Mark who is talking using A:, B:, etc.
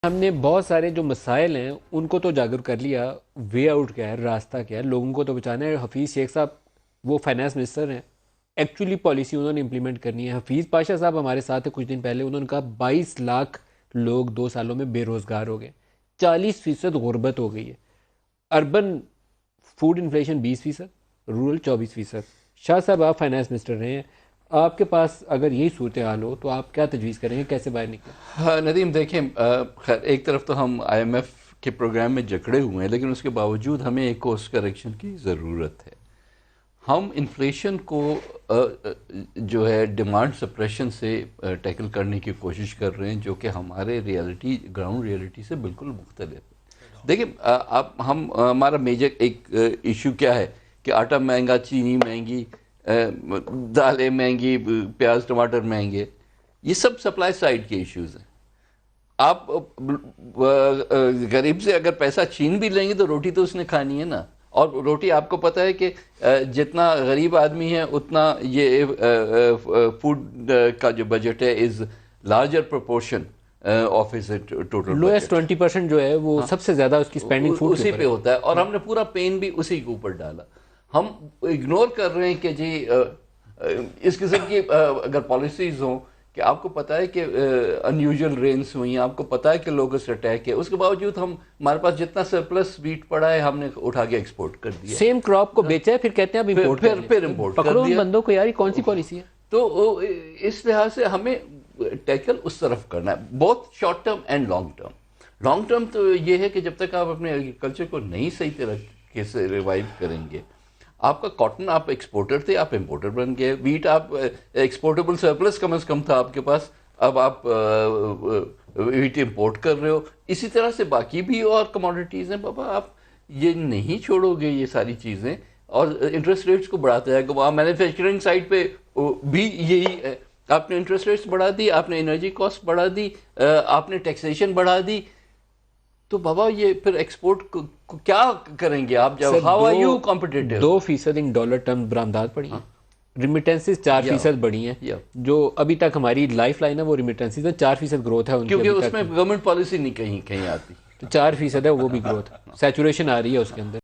A: ہم نے بہت سارے جو مسائل ہیں ان کو تو اجاگر کر لیا. وے آؤٹ کیا ہے, راستہ کیا ہے, لوگوں کو تو بچانا ہے. حفیظ شیخ صاحب وہ فائنانس منسٹر ہیں, ایکچولی پالیسی انہوں نے امپلیمنٹ کرنی ہے. حفیظ پاشا صاحب ہمارے ساتھ ہیں کچھ دن پہلے, انہوں نے کہا 22 لاکھ لوگ 2 سالوں میں بے روزگار ہو گئے, 40% غربت ہو گئی ہے. Urban food inflation 20%, rural 24%. شاہ صاحب آپ فائنانس منسٹر رہے ہیں, آپ کے پاس اگر یہی صورتحال ہو تو آپ کیا تجویز کریں گے, کیسے باہر نکلیں؟
B: ہاں ندیم دیکھیں, خیر ایک طرف تو ہم آئی ایم ایف کے پروگرام میں جکڑے ہوئے ہیں, لیکن اس کے باوجود ہمیں ایک کورس کریکشن کی ضرورت ہے. ہم انفلیشن کو جو ہے ڈیمانڈ سپریشن سے ٹیکل کرنے کی کوشش کر رہے ہیں, جو کہ ہمارے ریالٹی گراؤنڈ ریالٹی سے بالکل مختلف ہے. دیکھیں ہمارا میجر ایک ایشو کیا ہے کہ آٹا مہنگا, چینی مہنگی, دالیں مہنگی, پیاز ٹماٹر مہنگے, یہ سب سپلائی سائڈ کے ایشوز ہیں. آپ غریب سے اگر پیسہ چھین بھی لیں گے تو روٹی تو اس نے کھانی ہے نا, اور روٹی آپ کو پتہ ہے کہ جتنا غریب آدمی ہے اتنا یہ فوڈ کا جو بجٹ ہے is larger proportion of his total
A: lowest
B: budget.
A: 20% جو ہے وہ سب سے زیادہ اس کی سپینڈنگ فوڈ کے
B: اسی
A: اوپر
B: پہ ہوتا ہے, اور ہم نے پورا پین بھی اسی کے اوپر ڈالا. ہم اگنور کر رہے ہیں کہ جی اس قسم کی اگر پالیسیز ہوں کہ آپ کو پتہ ہے کہ انیوژل رینس ہوئی ہیں, آپ کو پتہ ہے کہ لوگس اٹیک ہے, اس کے باوجود ہمارے پاس جتنا سرپلس ویٹ پڑا ہے ہم نے اٹھا کے ایکسپورٹ کر دیا.
A: سیم کراپ کو بیچا ہے, پھر کہتے ہیں اب امپورٹ کر لیں.
B: پھر امپورٹ کر
A: پکڑو ان
B: دیا.
A: بندوں کو یار, یہ کون سی پالیسی ہے؟
B: تو اس لحاظ سے ہمیں ٹیکل اس طرف کرنا ہے, بہت short term and long term. Long term تو یہ ہے کہ جب تک آپ اپنے ایگریکلچر کو نہیں صحیح طریقے سے ریوائیو کریں گے, آپ کا کاٹن آپ ایکسپورٹر تھے, آپ امپورٹر بن گئے. ویٹ آپ ایکسپورٹیبل سرپلس کم از کم تھا آپ کے پاس, اب آپ ویٹ امپورٹ کر رہے ہو. اسی طرح سے باقی بھی اور کموڈیٹیز ہیں. بابا آپ یہ نہیں چھوڑو گے یہ ساری چیزیں, اور انٹرسٹ ریٹس کو بڑھاتے ہیں. وہاں مینوفیکچرنگ سائڈ پہ بھی یہی ہے, آپ نے انٹرسٹ ریٹس بڑھا دی, آپ نے انرجی کاسٹ بڑھا دی, آپ نے ٹیکسیشن بڑھا دی, تو بابا یہ پھر ایکسپورٹ کو کیا کریں گے آپ؟ جب how are you competitive?
A: 2% in dollar term برآمدات بڑھی ہیں, ریمیٹنسز 4% بڑھی ہیں, جو ابھی تک ہماری لائف لائن ہے وہ ریمیٹنسز ہے. 4% گروتھ ہے ان کی,
B: کیونکہ اس میں گورنمنٹ پالیسی نہیں کہیں آتی.
A: تو 4% ہے وہ بھی گروتھ, سیچوریشن آ رہی ہے اس کے اندر.